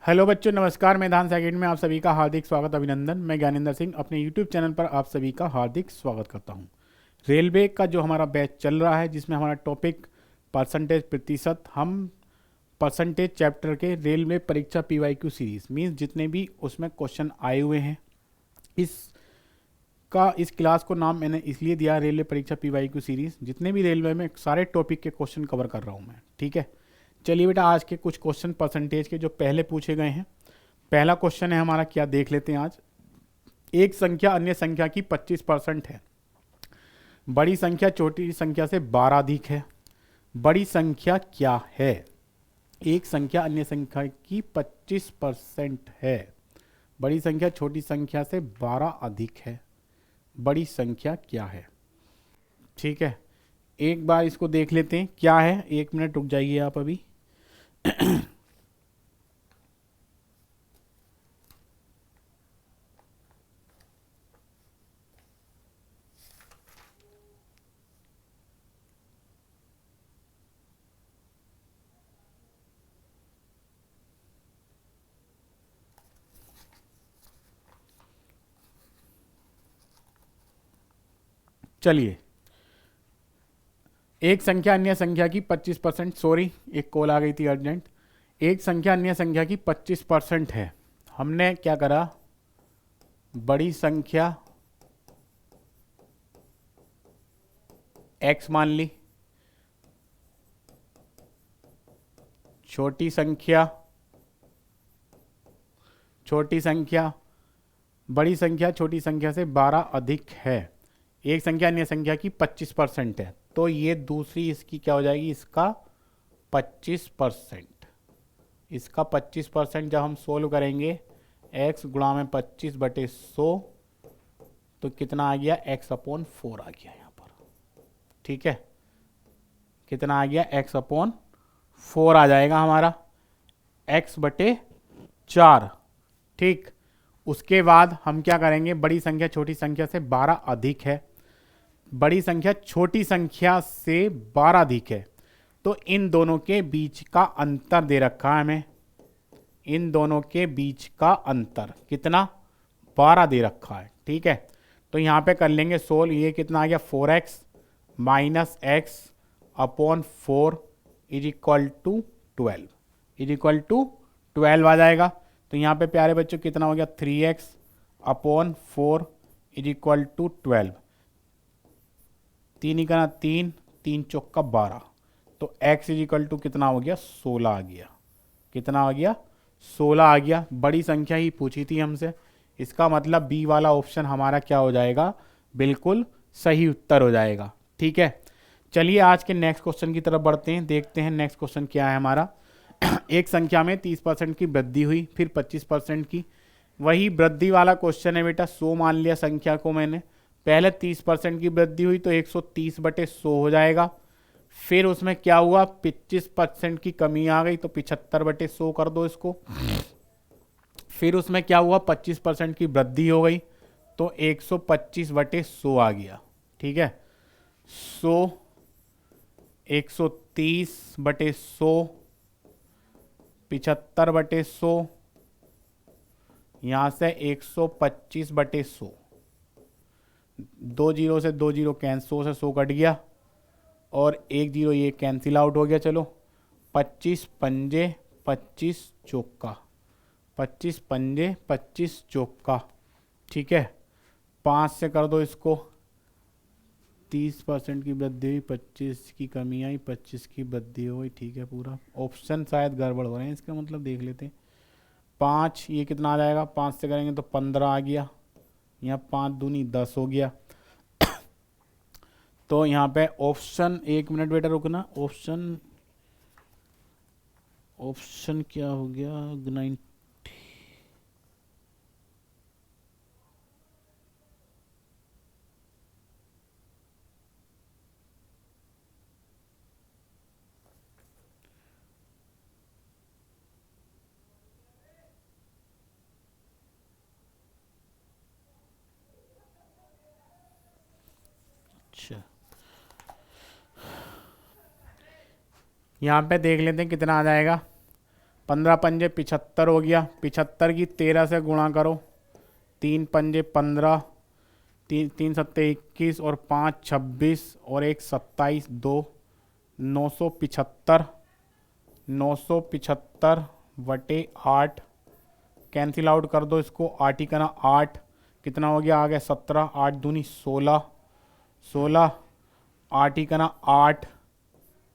Hello बच्चों, नमस्कार। मैं धान सेकंड में आप सभी का हार्दिक स्वागत, अभिनंदन। मैं ज्ञानेंद्र सिंह अपने यूट्यूब चैनल पर आप सभी का हार्दिक स्वागत करता हूं। रेलवे का जो हमारा बैच चल रहा है, जिसमें हमारा टॉपिक परसेंटेज प्रतिशत, हम परसेंटेज चैप्टर के रेलवे परीक्षा पीवाईक्यू सीरीज मीन्स जितने भी उसमें क्वेश्चन आए हुए हैं, इस क्लास को नाम मैंने इसलिए दिया रेलवे परीक्षा पीवाईक्यू सीरीज। जितने भी रेलवे में सारे टॉपिक के क्वेश्चन कवर कर रहा हूँ मैं, ठीक है। चलिए बेटा, आज के कुछ क्वेश्चन परसेंटेज के जो पहले पूछे गए हैं। पहला क्वेश्चन है हमारा, क्या देख लेते हैं आज। एक संख्या अन्य संख्या की 25% है। बड़ी संख्या छोटी संख्या से 12 अधिक है। बड़ी संख्या क्या है? एक संख्या अन्य संख्या की 25% है। बड़ी संख्या छोटी संख्या से 12 अधिक है। बड़ी संख्या क्या है? ठीक है, एक बार इसको देख लेते हैं क्या है। 1 मिनट रुक जाइए आप अभी। चलिए, एक संख्या अन्य संख्या की 25%, सॉरी एक कॉल आ गई थी अर्जेंट। एक संख्या अन्य संख्या की 25% है। हमने क्या करा, बड़ी संख्या x मान ली, छोटी संख्या बड़ी संख्या छोटी संख्या से 12 अधिक है। एक संख्या अन्य संख्या की 25% है, तो ये दूसरी इसकी क्या हो जाएगी, इसका 25%। इसका 25% जब हम सोल्व करेंगे, x गुणा में 25/100, तो कितना आ गया, x/4 आ गया यहाँ पर। ठीक है, कितना आ गया, x/4 आ जाएगा हमारा, x/4। ठीक, उसके बाद हम क्या करेंगे, बड़ी संख्या छोटी संख्या से 12 अधिक है। बड़ी संख्या छोटी संख्या से 12 अधिक है, तो इन दोनों के बीच का अंतर दे रखा है हमें। इन दोनों के बीच का अंतर कितना, 12 दे रखा है। ठीक है, तो यहां पे कर लेंगे सोल्व। ये कितना आ गया, 4x minus x upon 4 is equal to 12 आ जाएगा। तो यहाँ पे प्यारे बच्चों कितना हो गया, 3x upon 4 is equal to 12। 3 इकाना 3, 3 चौका 12, तो x इज इक्वल टू कितना हो गया, 16 आ गया। कितना आ गया, 16 आ गया। बड़ी संख्या ही पूछी थी हमसे, इसका मतलब बी वाला ऑप्शन हमारा क्या हो जाएगा, बिल्कुल सही उत्तर हो जाएगा। ठीक है, चलिए आज के नेक्स्ट क्वेश्चन की तरफ बढ़ते हैं। देखते हैं नेक्स्ट क्वेश्चन क्या है हमारा। एक संख्या में 30% की वृद्धि हुई, फिर 25% की। वही वृद्धि वाला क्वेश्चन है बेटा। 100 मान लिया संख्या को मैंने, पहले 30% की वृद्धि हुई तो 130/100 हो जाएगा। फिर उसमें क्या हुआ, 25% की कमी आ गई तो 75/100 कर दो इसको। फिर उसमें क्या हुआ, 25% की वृद्धि हो गई तो 125/100 आ गया। ठीक है, 130/100, 75/100, यहां से 125/100। 2 जीरो से 2 जीरो कैंसिल, 100 से 100 कट गया और 1 जीरो ये कैंसिल आउट हो गया। चलो, 25 पंजे 25 चौका, 25 पंजे 25 चौका। ठीक है, 5 से कर दो इसको। 30% की वृद्धि हुई, 25 की कमी आई, 25 की वृद्धि हुई। ठीक है, पूरा ऑप्शन शायद गड़बड़ हो रहे हैं, इसका मतलब देख लेते हैं। 5 ये कितना आ जाएगा, 5 से करेंगे तो 15 आ गया। यहाँ 5 दूनी 10 हो गया। तो यहाँ पे ऑप्शन, 1 मिनट बेटा रुकना, ऑप्शन क्या हो गया, 90। अच्छा, यहाँ पे देख लेते हैं कितना आ जाएगा। 15 पंजे 75 हो गया। 75 की 13 से गुणा करो, 3 पंजे 15, 3 सत्ते 21 और 5 26 और 1 27, 2 975। 975 बटे 8, कैंसिल आउट कर दो इसको, 8 ही करना 8, कितना हो गया, आ गया 17, 8 दूनी 16, 16, 8 ही करना 8,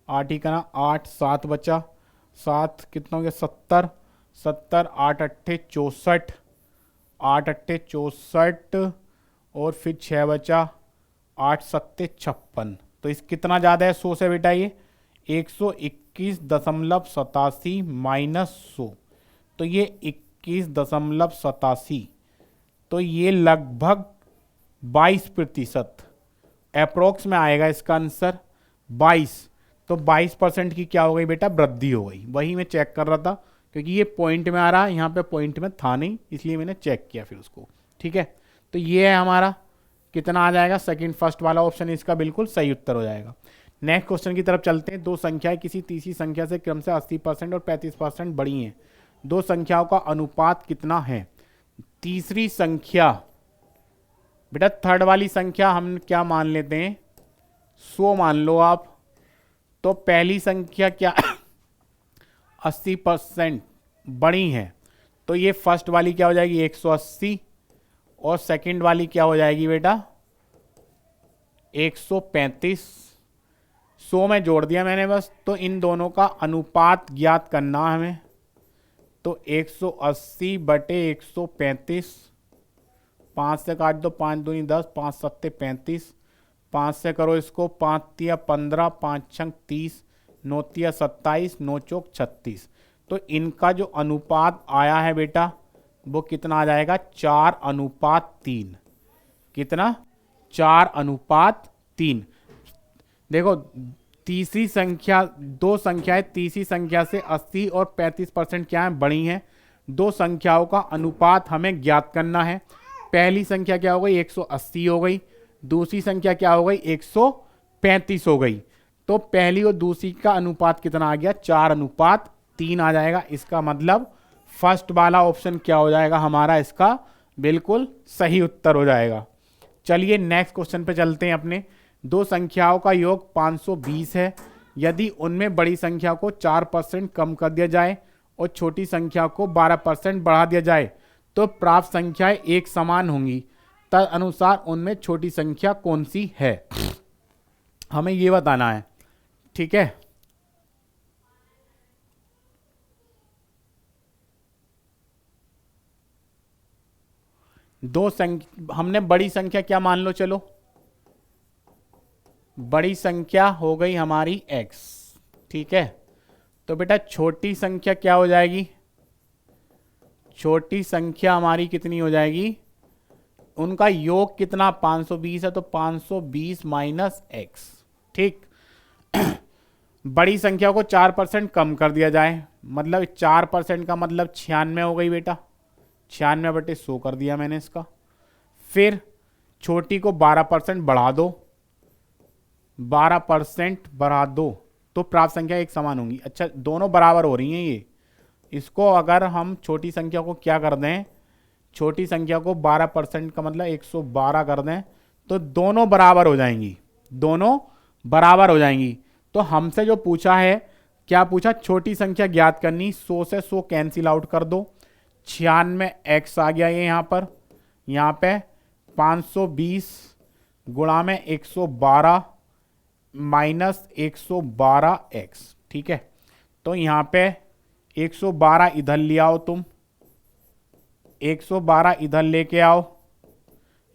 8 ही करना 8, 7 बचा, 7 कितना हो गया 70, 70, 8 अट्ठे 64, 8 अट्ठे 64 और फिर 6 बचा, 8 सत्ते 56। तो इस कितना ज़्यादा है 100 से बेटा, ये 121.87 माइनस 100, तो ये 21.87, तो ये लगभग 22% अप्रोक्स में आएगा इसका आंसर 22। तो 22% की क्या हो गई बेटा, वृद्धि हो गई। वही मैं चेक कर रहा था क्योंकि ये पॉइंट में आ रहा है, यहाँ पे पॉइंट में था नहीं, इसलिए मैंने चेक किया फिर उसको। ठीक है, तो ये है हमारा कितना आ जाएगा, सेकंड फर्स्ट वाला ऑप्शन इसका बिल्कुल सही उत्तर हो जाएगा। नेक्स्ट क्वेश्चन की तरफ चलते हैं। दो संख्याएं किसी तीसरी संख्या से क्रम से 80% और 35% बड़ी हैं। दो संख्याओं का अनुपात कितना है। तीसरी संख्या बेटा, थर्ड वाली संख्या हम क्या मान लेते हैं, 100 मान लो आप। तो पहली संख्या क्या 80% बड़ी है, तो ये फर्स्ट वाली क्या हो जाएगी 180 और सेकंड वाली क्या हो जाएगी बेटा 135। 100 में जोड़ दिया मैंने बस। तो इन दोनों का अनुपात ज्ञात करना हमें। तो 180 बटे 135, 5 से काट दो, 5 दूनी 10, 5 सत्ते 35, 5 से करो इसको, 5 तिया 15, 5 छंग 30, 9 तिया 27, 9 चौक 36। तो इनका जो अनुपात आया है बेटा वो कितना आ जाएगा 4:3। कितना 4:3। देखो तीसरी संख्या, दो संख्याएं तीसरी संख्या से 80 और 35% क्या है बड़ी हैं। दो संख्याओं का अनुपात हमें ज्ञात करना है। पहली संख्या क्या हो गई 180 हो गई, दूसरी संख्या क्या हो गई 135 हो गई। तो पहली और दूसरी का अनुपात कितना आ गया 4:3 आ जाएगा। इसका मतलब फर्स्ट वाला ऑप्शन क्या हो जाएगा हमारा, इसका बिल्कुल सही उत्तर हो जाएगा। चलिए नेक्स्ट क्वेश्चन पे चलते हैं अपने। दो संख्याओं का योग 520 है। यदि उनमें बड़ी संख्या को 4% कम कर दिया जाए और छोटी संख्या को 12% बढ़ा दिया जाए तो प्राप्त संख्याएं एक समान होंगी। तदनुसार उनमें छोटी संख्या कौन सी है, हमें ये बताना है। ठीक है, दो संख्या हमने बड़ी संख्या क्या मान लो, चलो बड़ी संख्या हो गई हमारी x। ठीक है, तो बेटा छोटी संख्या क्या हो जाएगी, छोटी संख्या हमारी कितनी हो जाएगी, उनका योग कितना 520 है, तो 520 माइनस x। ठीक बड़ी संख्या को 4% कम कर दिया जाए, मतलब 4% का मतलब 96 हो गई बेटा, 96 बटे 100 कर दिया मैंने इसका। फिर छोटी को 12% बढ़ा दो, 12% बढ़ा दो तो प्राप्त संख्या एक समान होंगी। अच्छा दोनों बराबर हो रही हैं ये, इसको अगर हम छोटी संख्या को क्या कर दें, छोटी संख्या को 12% का मतलब 112 कर दें तो दोनों बराबर हो जाएंगी, दोनों बराबर हो जाएंगी। तो हमसे जो पूछा है, क्या पूछा, छोटी संख्या ज्ञात करनी। 100 से 100 कैंसिल आउट कर दो, 96 x आ गया ये यहाँ पे 520 गुणा में 112 माइनस 112x। ठीक है, तो यहाँ पे 112 इधर ले आओ तुम, 112 इधर लेके आओ,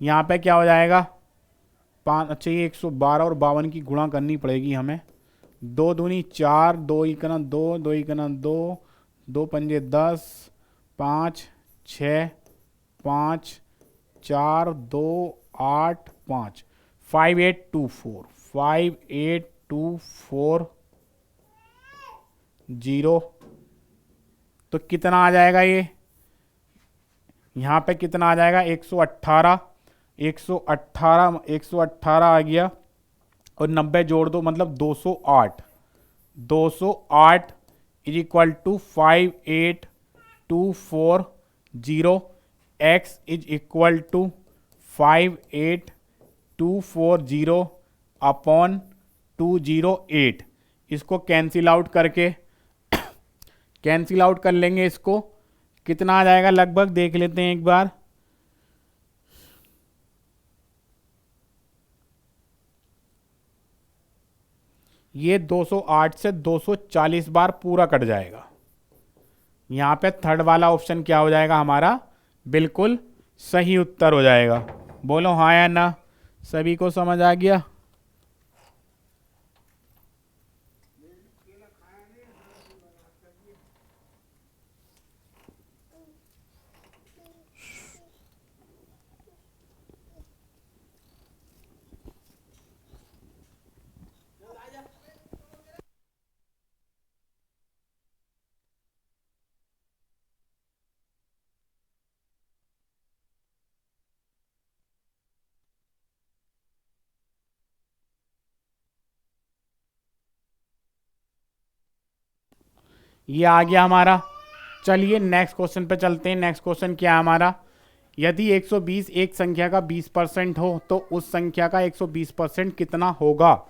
यहाँ पे क्या हो जाएगा 5। अच्छा ये 112 और 52 की गुणा करनी पड़ेगी हमें। 2 दूनी 4, 2 इकना 2, 2 इकना 2, 2 पंजे 10, 5 6 5 4 2 8 5 5824 5824 0। तो कितना आ जाएगा ये, यहाँ पे कितना आ जाएगा 118, 118 118 आ गया और 90 जोड़ दो मतलब 208, 208 is equal to 58240, x is equal to 58240 upon 208। इसको कैंसिल आउट करके कैंसिल आउट कर लेंगे, इसको कितना आ जाएगा लगभग देख लेते हैं एक बार। ये 208 से 240 बार पूरा कट जाएगा। यहां पे थर्ड वाला ऑप्शन क्या हो जाएगा हमारा, बिल्कुल सही उत्तर हो जाएगा। बोलो हाँ या ना, सभी को समझ आ गया। ये आ गया हमारा। चलिए नेक्स्ट क्वेश्चन पे चलते हैं। नेक्स्ट क्वेश्चन क्या है हमारा, यदि 120 एक संख्या का 20% हो तो उस संख्या का 120% कितना होगा।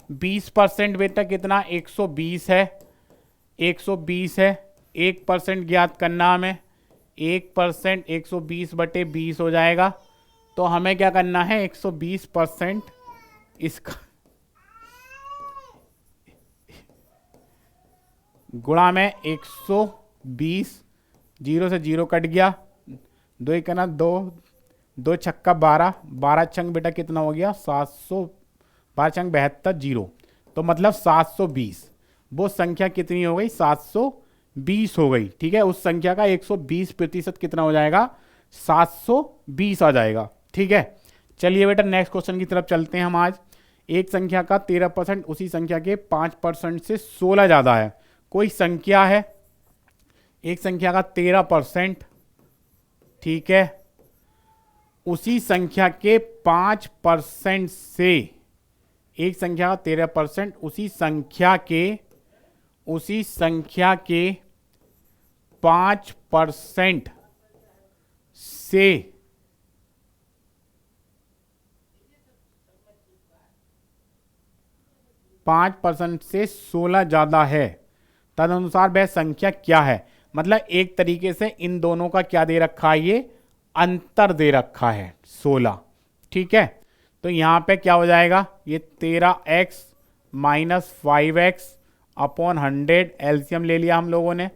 20% बेटा कितना, 120 है, 120 है। 1% ज्ञात करना हमें, 1% 120/20 हो जाएगा। तो हमें क्या करना है, 120% इसका गुणा में 120, 0 से 0 कट गया, 2 एक ना 2, 2 छक्का 12, 12 छंग बेटा कितना हो गया 700, 12 छंग 72, 0, तो मतलब 720। वो संख्या कितनी हो गई, 720 हो गई। ठीक है, उस संख्या का 120% कितना हो जाएगा, 720 आ जाएगा। ठीक है, चलिए बेटा नेक्स्ट क्वेश्चन की तरफ चलते हैं हम आज। एक संख्या का 13% उसी संख्या के 5% से 16 ज्यादा है। कोई संख्या है, एक संख्या का 13%, ठीक है, उसी संख्या के 5% से, एक संख्या का 13% उसी संख्या के 5% से 5% से 16 ज्यादा है, तदनुसार वह संख्या क्या है। मतलब एक तरीके से इन दोनों का क्या दे रखा है, ये अंतर दे रखा है 16। ठीक है, तो यहां पे क्या हो जाएगा, ये 13x minus 5x upon 100, LCM ले लिया हम लोगों ने,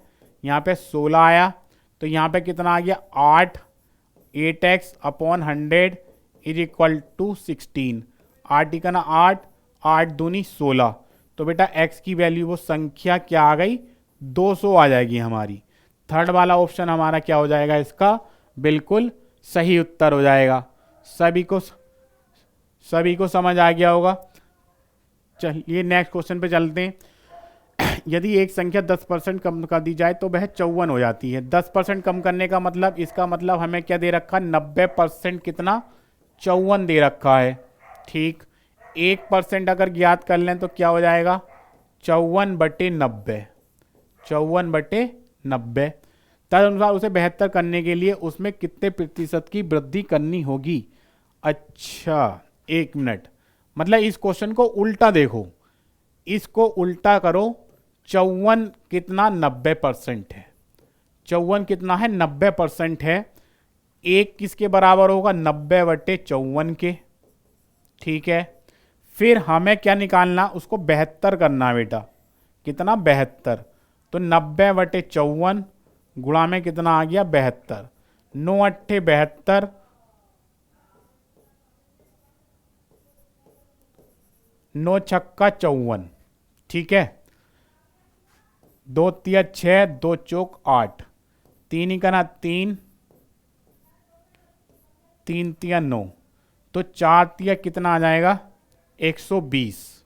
यहाँ पे 16 आया। तो यहाँ पे कितना आ गया 8x upon 100 is equal to 16। 8 का ना 8, 8 दूनी 16। तो बेटा x की वैल्यू वो संख्या क्या आ गई, 200 आ जाएगी हमारी। थर्ड वाला ऑप्शन हमारा क्या हो जाएगा, इसका बिल्कुल सही उत्तर हो जाएगा। सभी को समझ आ गया होगा। चलिए नेक्स्ट क्वेश्चन पे चलते हैं। यदि एक संख्या 10% कम कर दी जाए तो वह 54 हो जाती है। 10% कम करने का मतलब, इसका मतलब हमें क्या दे रखा, 90% कितना, 54 दे रखा है। ठीक, 1% अगर ज्ञात कर लें तो क्या हो जाएगा, 54/90, 54/90। तदनुसार उसे 72 करने के लिए उसमें कितने प्रतिशत की वृद्धि करनी होगी। अच्छा एक मिनट, मतलब इस क्वेश्चन को उल्टा देखो, इसको उल्टा करो। 54 कितना, 90% है। 54 कितना है, 90% है। एक किसके बराबर होगा, 90/54 के। ठीक है, फिर हमें क्या निकालना, उसको 72 करना है बेटा। कितना, 72। तो 90/54 गुणा में कितना आ गया, 72। 9 अट्ठे 72, 9 छक्का 54। ठीक है, 2 तिया 6, 2 चौक 8, 3 ही करना 3, 3 तिया 9, तो 4 तिया कितना आ जाएगा, 120।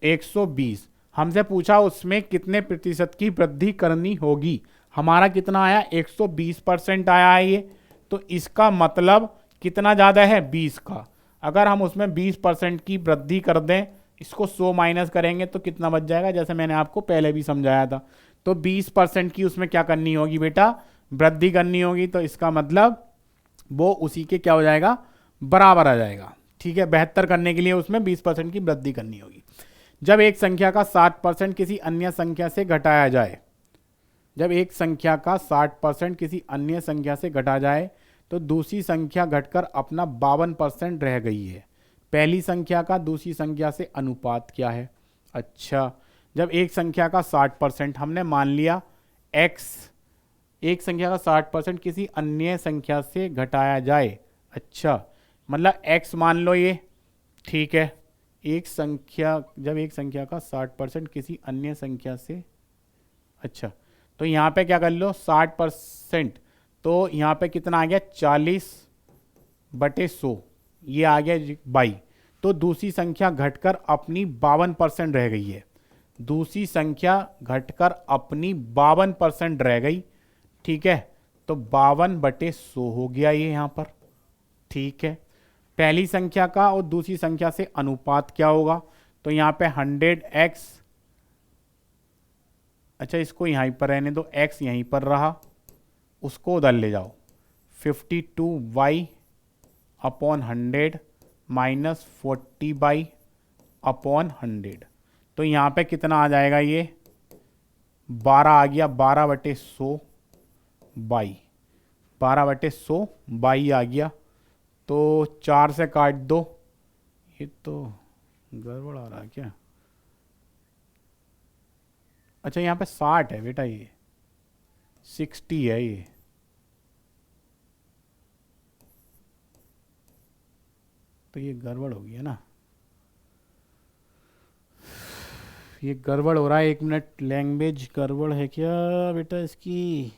120 हमसे पूछा उसमें कितने प्रतिशत की वृद्धि करनी होगी। हमारा कितना आया, 120% आया है ये। तो इसका मतलब कितना ज़्यादा है, 20 का। अगर हम उसमें 20% की वृद्धि कर दें, इसको 100 माइनस करेंगे तो कितना बच जाएगा, जैसे मैंने आपको पहले भी समझाया था। तो 20% की उसमें क्या करनी होगी बेटा, वृद्धि करनी होगी। तो इसका मतलब वो उसी के क्या हो जाएगा, बराबर आ जाएगा। ठीक है, 72 करने के लिए उसमें 20% की वृद्धि करनी होगी। जब एक संख्या का 60% किसी अन्य संख्या से घटाया जाए, जब एक संख्या का 60% किसी अन्य संख्या से घटा जाए तो दूसरी संख्या घटकर अपना 52% रह गई है। पहली संख्या का दूसरी संख्या से अनुपात क्या है। अच्छा, जब एक संख्या का 60% हमने मान लिया x, एक संख्या का 60% किसी अन्य संख्या से घटाया जाए। अच्छा, मतलब x मान लो ये, ठीक है। एक संख्या, जब एक संख्या का 60% किसी अन्य संख्या से, अच्छा, तो यहाँ पे क्या कर लो 60%, तो यहाँ पे कितना आ गया 40/100, ये आ गया 22। तो दूसरी संख्या घटकर अपनी 52% रह गई है। दूसरी संख्या घटकर अपनी 52% रह गई। ठीक है, तो 52/100 हो गया ये यहाँ पर। ठीक है, पहली संख्या का और दूसरी संख्या से अनुपात क्या होगा, तो यहाँ पे 100x, अच्छा इसको यहीं पर रहने दो, x यहीं पर रहा, उसको उधर ले जाओ, 52y/100 माइनस 40y/100। तो यहाँ पे कितना आ जाएगा, ये 12 आ गया, 12/100 बाई, 12/100 बाई आ गया। तो 4 से काट दो, ये तो गड़बड़ आ रहा है क्या। अच्छा, यहाँ पे 60 है बेटा, ये 60 है ये। तो ये गड़बड़ हो गई है ना, ये गड़बड़ हो रहा है। 1 मिनट, लैंग्वेज गड़बड़ है क्या बेटा इसकी।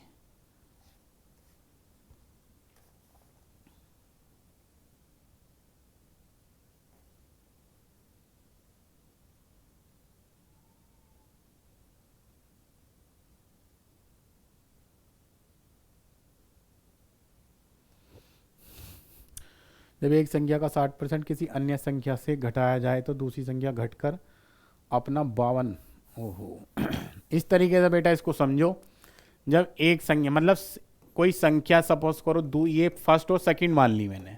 जब एक संख्या का 60% किसी अन्य संख्या से घटाया जाए तो दूसरी संख्या घटकर अपना 52, ओहो इस तरीके से बेटा इसको समझो। जब एक संख्या, मतलब कोई संख्या सपोज करो, ये फर्स्ट और सेकंड मान ली मैंने,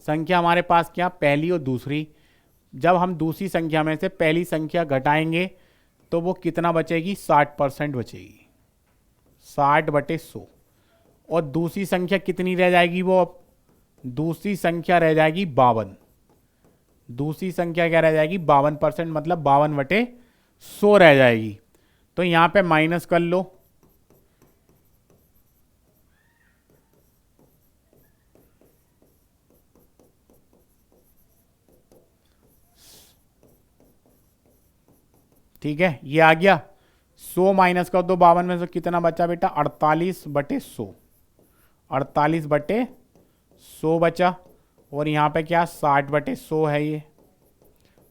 संख्या हमारे पास क्या, पहली और दूसरी। जब हम दूसरी संख्या में से पहली संख्या घटाएंगे तो वो कितना बचेगी, 60% बचेगी, 60/100। और दूसरी संख्या कितनी रह जाएगी, वो अब दूसरी संख्या रह जाएगी 52। दूसरी संख्या क्या रह जाएगी, 52%, मतलब 52/100 रह जाएगी। तो यहां पे माइनस कर लो, ठीक है, ये आ गया। 100 माइनस कर दो 52 में से, कितना बचा बेटा, 48/100, 48/100 बचा। और यहाँ पे क्या, 60/100 है ये,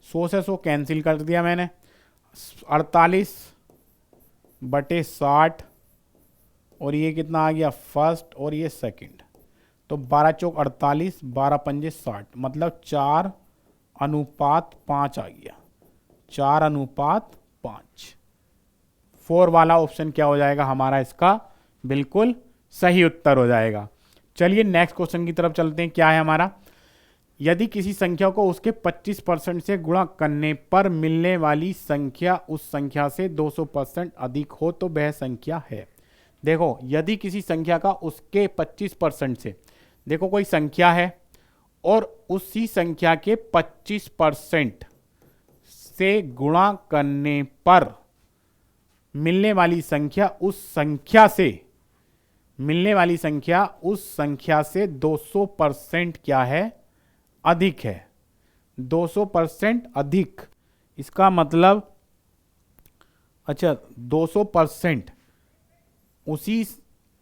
100 से 100 कैंसिल कर दिया मैंने, 48/60, और ये कितना आ गया, फर्स्ट और ये सेकंड। तो 12 चौक 48, 12 पंजे 60, मतलब 4:5 आ गया, 4:5। 4 वाला ऑप्शन क्या हो जाएगा हमारा, इसका बिल्कुल सही उत्तर हो जाएगा। चलिए नेक्स्ट क्वेश्चन की तरफ चलते हैं। क्या है हमारा, यदि किसी संख्या को उसके 25% से गुणा करने पर मिलने वाली संख्या उस संख्या से 200% अधिक हो तो वह संख्या है। देखो, यदि किसी संख्या का उसके 25% से, देखो कोई संख्या है और उसी संख्या के 25% से गुणा करने पर मिलने वाली संख्या उस संख्या से, मिलने वाली संख्या उस संख्या से 200% क्या है, अधिक है, 200% अधिक। इसका मतलब, अच्छा 200%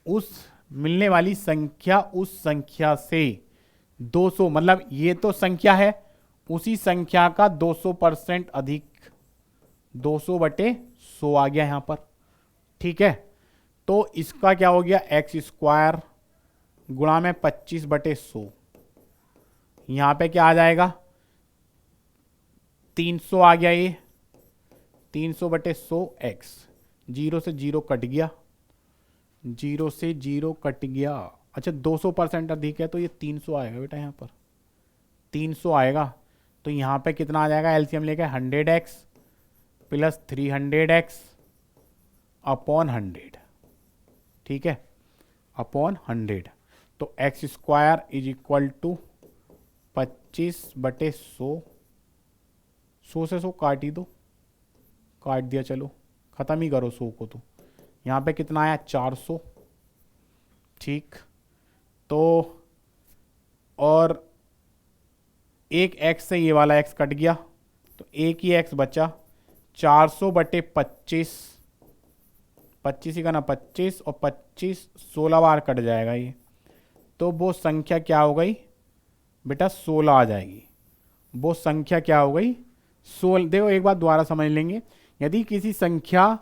उस मिलने वाली संख्या उस संख्या से 200, मतलब ये तो संख्या है, उसी संख्या का 200% अधिक, 200/100 आ गया यहां पर। ठीक है, तो इसका क्या हो गया, x² गुणा में 25/100, यहां पे क्या आ जाएगा, 300 आ गया ये, 300/100x, 0 से 0 कट गया, 0 से 0 कट गया। अच्छा 200% अधिक है तो ये 300 आएगा बेटा, यहाँ पर 300 आएगा। तो यहाँ पे कितना आ जाएगा, एलसीएम लेके 100x प्लस 300x अपॉन 100, ठीक है, अपॉन 100। तो x square is equal to 25/100, 100 से 100 काट ही दो, काट दिया, चलो ख़त्म ही करो 100 को। तो यहाँ पे कितना आया 400, ठीक। तो और एक x से ये वाला x कट गया, तो एक ही x बचा, 400/25, 25 ही का ना 25, और 25 16 बार कट जाएगा ये, तो वो संख्या क्या हो गई बेटा 16 आ जाएगी। वो संख्या क्या हो गई 16। देखो एक बात दोबारा समझ लेंगे, यदि किसी संख्या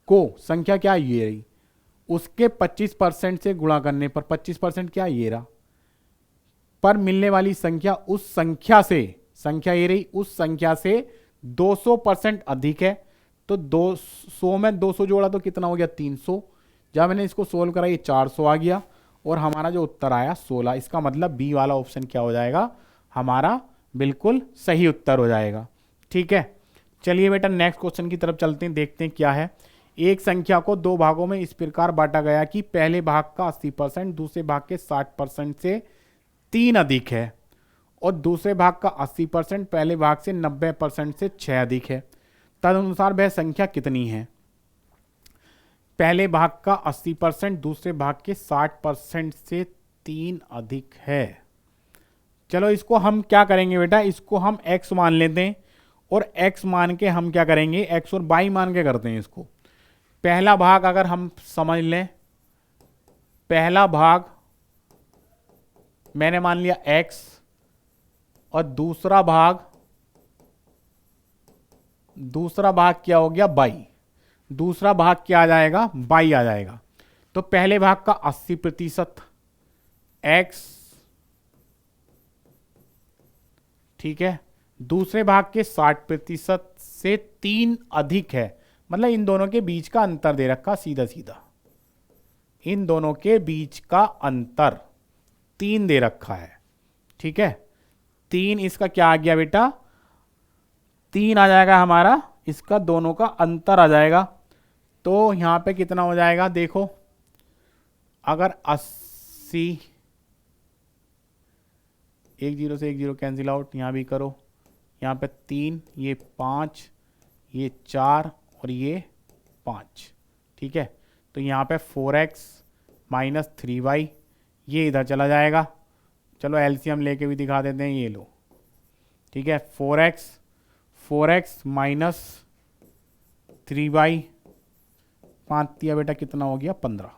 को, संख्या क्या ये रही, उसके 25% से गुणा करने पर, 25% क्या ये रहा, पर मिलने वाली संख्या उस संख्या से, संख्या ये रही उस संख्या से 200% अधिक है, तो 200 में 200 जोड़ा तो कितना हो गया 300। जब मैंने इसको सोल्व करा ये 400 आ गया, और हमारा जो उत्तर आया 16। इसका मतलब बी वाला ऑप्शन क्या हो जाएगा, हमारा बिल्कुल सही उत्तर हो जाएगा, ठीक है। चलिए बेटा नेक्स्ट क्वेश्चन की तरफ चलते हैं, देखते हैं क्या है। एक संख्या को दो भागों में इस प्रकार बांटा गया कि पहले भाग का 80% दूसरे भाग के 60% से 3 अधिक है, और दूसरे भाग का 80% पहले भाग से 90% से 6 अधिक है। तदनुसार वह संख्या कितनी है। पहले भाग का 80% दूसरे भाग के 60% से 3 अधिक है। चलो इसको हम क्या करेंगे बेटा, इसको हम x मान लेते हैं, और x मान के हम क्या करेंगे, x और y मान के करते हैं इसको। पहला भाग अगर हम समझ लें, पहला भाग मैंने मान लिया x, और दूसरा भाग क्या हो गया y, दूसरा भाग क्या आ जाएगा y आ जाएगा। तो पहले भाग का 80% x, ठीक है, दूसरे भाग के 60% से 3 अधिक है, मतलब इन दोनों के बीच का अंतर दे रखा सीधा सीधा, इन दोनों के बीच का अंतर 3 दे रखा है, ठीक है। 3 इसका क्या आ गया बेटा, 3 आ जाएगा हमारा, इसका दोनों का अंतर आ जाएगा। तो यहां पे कितना हो जाएगा देखो, अगर 80, एक 0 से 1 0 कैंसिल आउट, यहां भी करो, यहाँ पे 3, ये 5, ये 4 और ये 5, ठीक है। तो यहाँ पे 4x माइनस 3y, ये इधर चला जाएगा। चलो एलसीएम लेके भी दिखा देते हैं, ये लो, ठीक है। 4x माइनस 3y, 5 तिया बेटा कितना हो गया 15,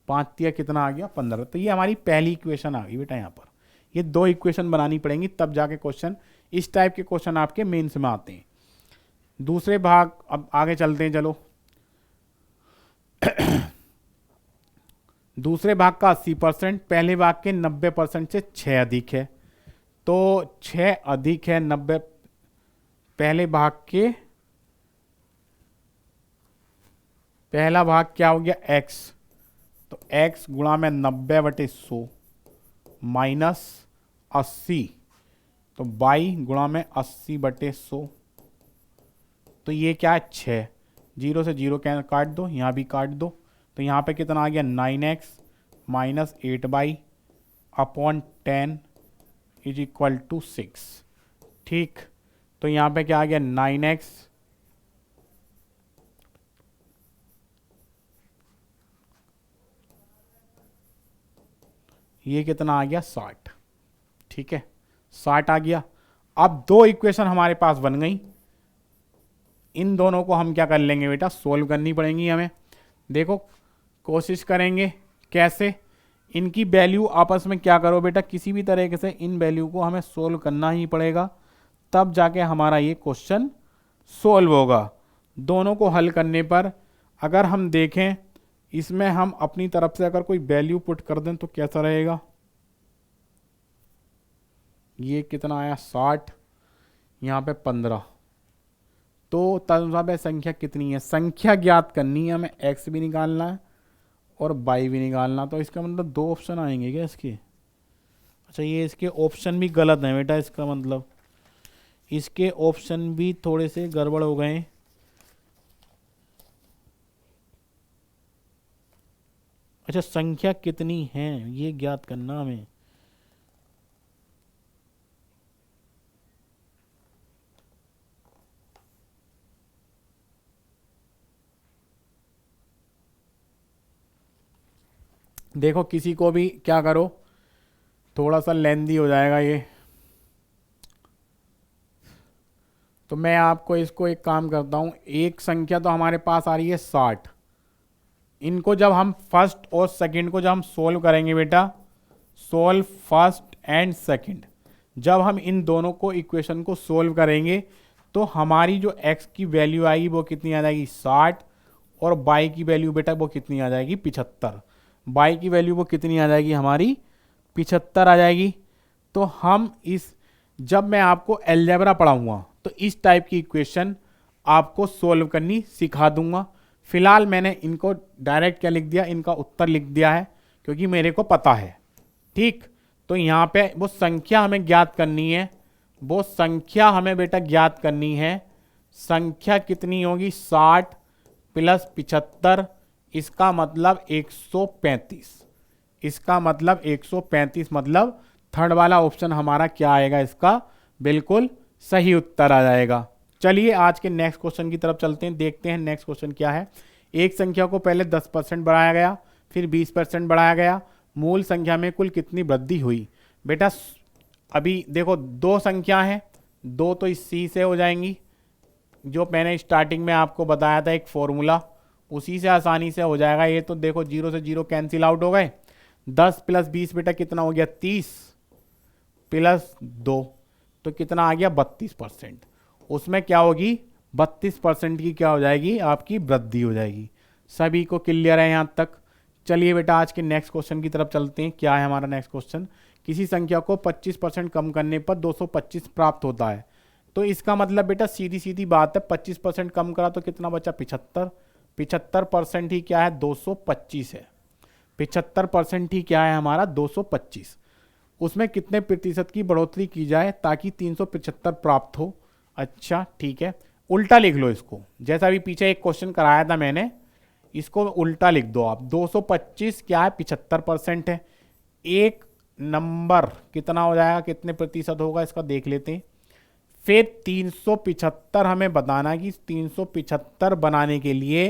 5 तिया कितना आ गया 15। तो ये हमारी पहली इक्वेशन आ गई बेटा। यहाँ पर ये 2 इक्वेशन बनानी पड़ेंगी, तब जाके क्वेश्चन, इस टाइप के क्वेश्चन आपके मेंस में आते हैं। दूसरे भाग, अब आगे चलते हैं, चलो दूसरे भाग का 80% पहले भाग के 90% से 6 अधिक है, तो 6 अधिक है 90, पहले भाग के, पहला भाग क्या हो गया x, तो x गुणा में 90/100 माइनस 80, तो y गुणा में 80/100, तो ये क्या है 6, 0 से 0 काट दो, यहाँ भी काट दो, तो यहाँ पे कितना आ गया 9x minus 8y upon 10 is equal to 6, ठीक। तो यहाँ पे क्या आ गया 9x, ये कितना आ गया 60, ठीक है, 60 आ गया। अब 2 इक्वेशन हमारे पास बन गई, इन दोनों को हम क्या कर लेंगे बेटा, सोल्व करनी पड़ेंगी हमें। देखो कोशिश करेंगे कैसे, इनकी वैल्यू आपस में क्या करो बेटा, किसी भी तरीके से इन वैल्यू को हमें सोल्व करना ही पड़ेगा, तब जाके हमारा ये क्वेश्चन सोल्व होगा। दोनों को हल करने पर अगर हम देखें, इसमें हम अपनी तरफ से अगर कोई वैल्यू पुट कर दें तो कैसा रहेगा, ये कितना आया 60, यहाँ पे 15, तो तदनुसार संख्या कितनी है, संख्या ज्ञात करनी है हमें, एक्स भी निकालना है और वाई भी निकालना। तो इसका मतलब दो ऑप्शन आएंगे क्या इसके? अच्छा, ये इसके ऑप्शन भी गलत हैं बेटा, इसका मतलब इसके ऑप्शन भी थोड़े से गड़बड़ हो गए। अच्छा, संख्या कितनी है ये ज्ञात करना हमें। देखो किसी को भी क्या करो, थोड़ा सा लेंदी हो जाएगा ये, तो मैं आपको इसको एक काम करता हूँ। एक संख्या तो हमारे पास आ रही है 60, इनको जब हम फर्स्ट और सेकंड को जब हम सोल्व करेंगे बेटा, सोल्व फर्स्ट एंड सेकंड, जब हम इन दोनों को इक्वेशन को सोल्व करेंगे तो हमारी जो x की वैल्यू आएगी वो कितनी आ जाएगी 60, और y की वैल्यू बेटा वो कितनी आ जाएगी 75। y की वैल्यू वो कितनी आ जाएगी हमारी 75 आ जाएगी। तो हम इस, जब मैं आपको अलजेब्रा पढ़ाऊंगा तो इस टाइप की इक्वेशन आपको सोल्व करनी सिखा दूंगा। फिलहाल मैंने इनको डायरेक्ट क्या लिख दिया, इनका उत्तर लिख दिया है क्योंकि मेरे को पता है। ठीक, तो यहाँ पे वो संख्या हमें ज्ञात करनी है, वो संख्या हमें बेटा ज्ञात करनी है। संख्या कितनी होगी 60 प्लस 75, इसका मतलब 135, इसका मतलब 135, मतलब थर्ड वाला ऑप्शन हमारा क्या आएगा, इसका बिल्कुल सही उत्तर आ जाएगा। चलिए आज के नेक्स्ट क्वेश्चन की तरफ चलते हैं, देखते हैं नेक्स्ट क्वेश्चन क्या है। एक संख्या को पहले 10% बढ़ाया गया, फिर 20% बढ़ाया गया, मूल संख्या में कुल कितनी वृद्धि हुई। बेटा अभी देखो दो संख्या है, दो तो इस सी से हो जाएंगी, जो मैंने स्टार्टिंग में आपको बताया था एक फॉर्मूला, उसी से आसानी से हो जाएगा। ये तो देखो जीरो से जीरो कैंसिल आउट हो गए, 10 प्लस 20 बेटा कितना हो गया 30 प्लस 2, तो कितना आ गया 32%। उसमें क्या होगी 32% की क्या हो जाएगी आपकी वृद्धि हो जाएगी। सभी को क्लियर है यहाँ तक? चलिए बेटा आज के नेक्स्ट क्वेश्चन की तरफ चलते हैं। क्या है हमारा नेक्स्ट क्वेश्चन, किसी संख्या को 25% कम करने पर 225 प्राप्त होता है। तो इसका मतलब बेटा सीधी सीधी बात है, 25% कम करा तो कितना बचा 75, 75% ही क्या है 225 है, 75% ही क्या है हमारा 225। उसमें कितने प्रतिशत की बढ़ोतरी की जाए ताकि 375 प्राप्त हो। अच्छा ठीक है, उल्टा लिख लो इसको, जैसा अभी पीछे एक क्वेश्चन कराया था मैंने, इसको उल्टा लिख दो आप। 225 क्या है 75% है, एक नंबर कितना हो जाएगा, कितने प्रतिशत होगा इसका देख लेते हैं। फिर 375 हमें बताना कि 375 बनाने के लिए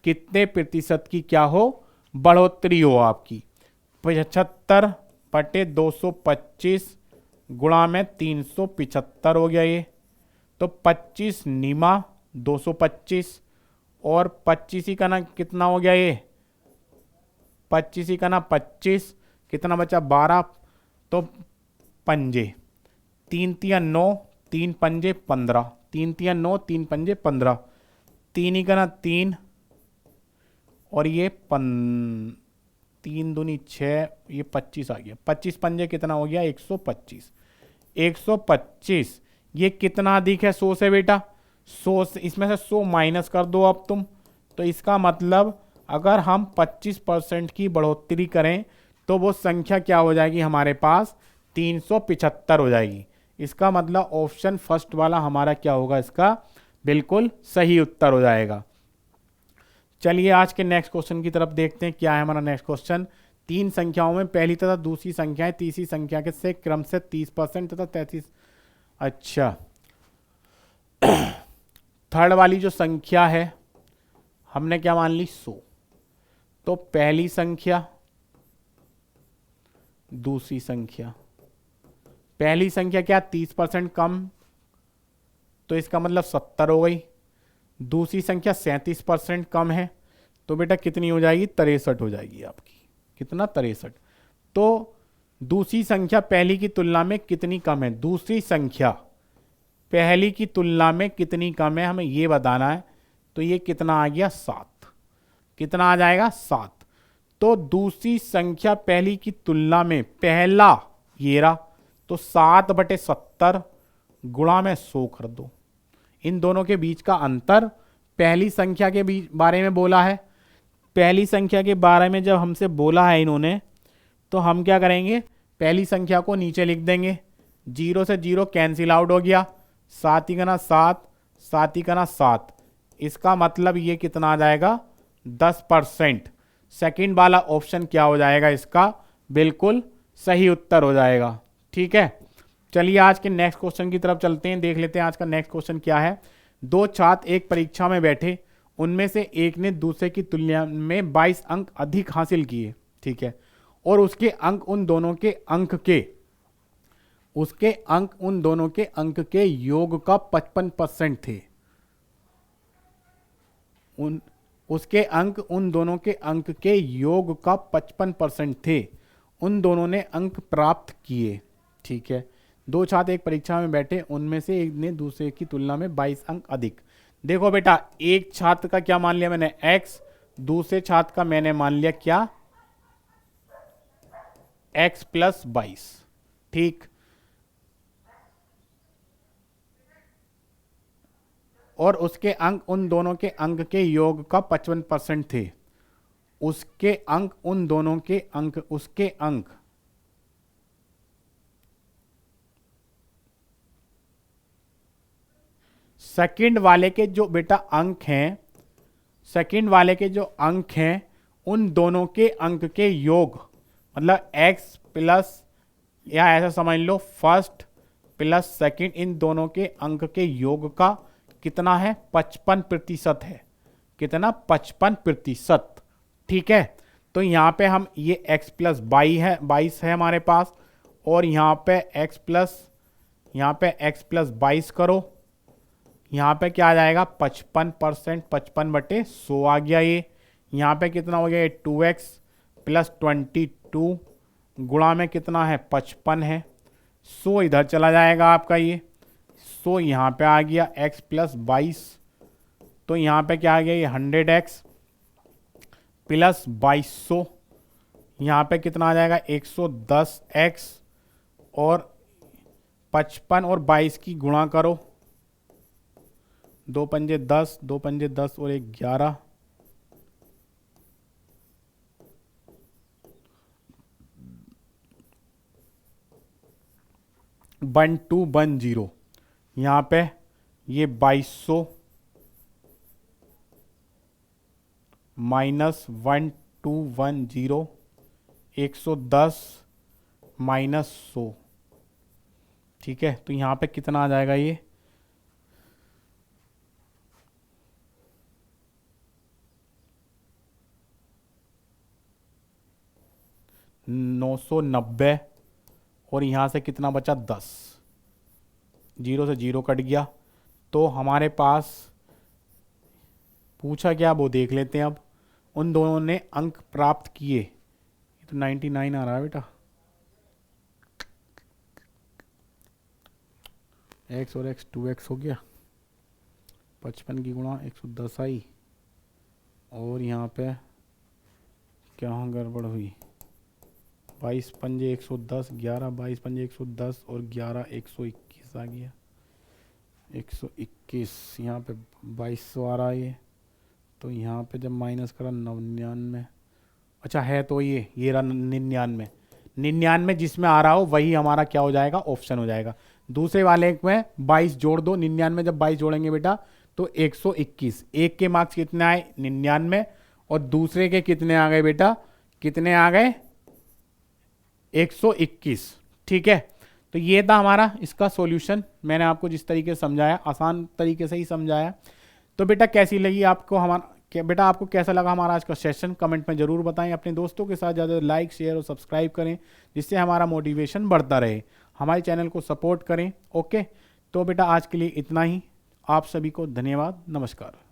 कितने प्रतिशत की क्या हो बढ़ोतरी हो आपकी। 75 बटे 225 गुणा में 375 हो गया ये, तो 25 निमा 225 और 25 ही का ना कितना हो गया ये 25 ही का ना 25, कितना बचा 12, तो पंजे 3 तिया 9, 3 पंजे 15, 3 तिया 9, 3 पंजे 15, 3 ही का ना 3 और ये 3 दूनी 6, ये 25 आ गया, 25 पंजे कितना हो गया 125, 125। ये कितना अधिक है 100 से बेटा, 100 से, इसमें से 100 माइनस कर दो अब तुम, तो इसका मतलब अगर हम 25% की बढ़ोतरी करें तो वो संख्या क्या हो जाएगी हमारे पास 375 हो जाएगी। इसका मतलब ऑप्शन फर्स्ट वाला हमारा क्या होगा, इसका बिल्कुल सही उत्तर हो जाएगा। चलिए आज के नेक्स्ट क्वेश्चन की तरफ देखते हैं। क्या है हमारा नेक्स्ट क्वेश्चन, तीन संख्याओं में पहली तथा दूसरी संख्याएं तीसरी संख्या के से क्रम से 30% तथा 33। अच्छा थर्ड वाली जो संख्या है हमने क्या मान ली 100, तो पहली संख्या दूसरी संख्या, पहली संख्या क्या 30% कम, तो इसका मतलब 70 हो गई। दूसरी संख्या 37% कम है, तो बेटा कितनी हो जाएगी 63 हो जाएगी आपकी, कितना 63। तो दूसरी संख्या पहली की तुलना में कितनी कम है, दूसरी संख्या पहली की तुलना में कितनी कम है हमें ये बताना है। तो ये कितना आ गया 7, कितना आ जाएगा 7। तो दूसरी संख्या पहली की तुलना में पहला ये रहा, तो 7 बटे 70 गुणा में 100 कर दो, इन दोनों के बीच का अंतर पहली संख्या के बीच बारे में बोला है। पहली संख्या के बारे में जब हमसे बोला है इन्होंने, तो हम क्या करेंगे, पहली संख्या को नीचे लिख देंगे। 0 से 0 कैंसिल आउट हो गया, 7 ही गना 7, 7 ही गना 7। इसका मतलब ये कितना आ जाएगा, 10%। सेकंड वाला ऑप्शन क्या हो जाएगा इसका, बिल्कुल सही उत्तर हो जाएगा। ठीक है, चलिए आज के नेक्स्ट क्वेश्चन की तरफ चलते हैं, देख लेते हैं आज का नेक्स्ट क्वेश्चन क्या है। दो छात्र एक परीक्षा में बैठे, उनमें से एक ने दूसरे की तुलना में 22 अंक अधिक हासिल किए। ठीक है, और उसके अंक उन दोनों के अंक के योग का 55% थे। उसके अंक उन दोनों के अंक के योग का 55% थे। उन दोनों ने अंक प्राप्त किए। ठीक है, दो छात्र एक परीक्षा में बैठे, उनमें से एक ने दूसरे की तुलना में 22 अंक अधिक। देखो बेटा, एक छात्र का क्या मान लिया मैंने, x, दूसरे छात्र का मैंने मान लिया क्या, x + 22। ठीक, और उसके अंक उन दोनों के अंक के योग का 55% थे। उसके अंक उन दोनों के अंक, उसके अंक सेकंड वाले के जो बेटा अंक हैं, सेकंड वाले के जो अंक हैं उन दोनों के अंक के योग, मतलब x प्लस, या ऐसा समझ लो फर्स्ट प्लस सेकंड, इन दोनों के अंक के योग का कितना है, 55% है। कितना, 55%। ठीक है, तो यहां पे हम ये x + 22 है हमारे पास, और यहां पे x + 22 करो, यहाँ पे क्या आ जाएगा, 55%, 55/100 आ गया ये। यहाँ पे कितना हो गया, ये 2x + 22 गुणा में कितना है, 55 है। 100 इधर चला जाएगा आपका, ये 100 यहाँ पे आ गया, x + 22, तो यहाँ पे क्या आ गया, ये 100x + 2200, यहाँ पे कितना आ जाएगा, 110x, और 55 और 22 की गुणा करो, 2 पंजे 10, 2 पंजे 10 और 1 11, 1210। यहाँ पे ये 2200 - 1210, 110 - 100। ठीक है, तो यहाँ पे कितना आ जाएगा, ये 990, और यहाँ से कितना बचा, 10, 0 से 0 कट गया। तो हमारे पास पूछा क्या वो देख लेते हैं अब। उन दोनों ने अंक प्राप्त किए, ये तो 99 आ रहा है बेटा, x और x 2x हो गया, 55 की गुणा 110 आई, और यहाँ पे क्या गड़बड़ हुई, 22 पंजे 110, 11 22 पंजे 110, और 11 121 आ गया, 121। यहाँ पे 2200 आ रहा है ये, तो यहाँ पे जब माइनस करा 99, अच्छा है तो ये रहा 99। 99 जिसमें आ रहा हो वही हमारा क्या हो जाएगा, ऑप्शन हो जाएगा। दूसरे वाले में 22 जोड़ दो, 99 जब 22 जोड़ेंगे बेटा तो 121। एक के मार्क्स कितने आए, 99, और दूसरे के कितने आ गए बेटा, कितने आ गए, 121। ठीक है, तो ये था हमारा इसका सॉल्यूशन। मैंने आपको जिस तरीके से समझाया, आसान तरीके से ही समझाया। तो बेटा कैसी लगी आपको हमारा, बेटा आपको कैसा लगा हमारा आज का सेशन, कमेंट में ज़रूर बताएं। अपने दोस्तों के साथ ज़्यादा लाइक, शेयर और सब्सक्राइब करें, जिससे हमारा मोटिवेशन बढ़ता रहे। हमारे चैनल को सपोर्ट करें। ओके, तो बेटा आज के लिए इतना ही। आप सभी को धन्यवाद, नमस्कार।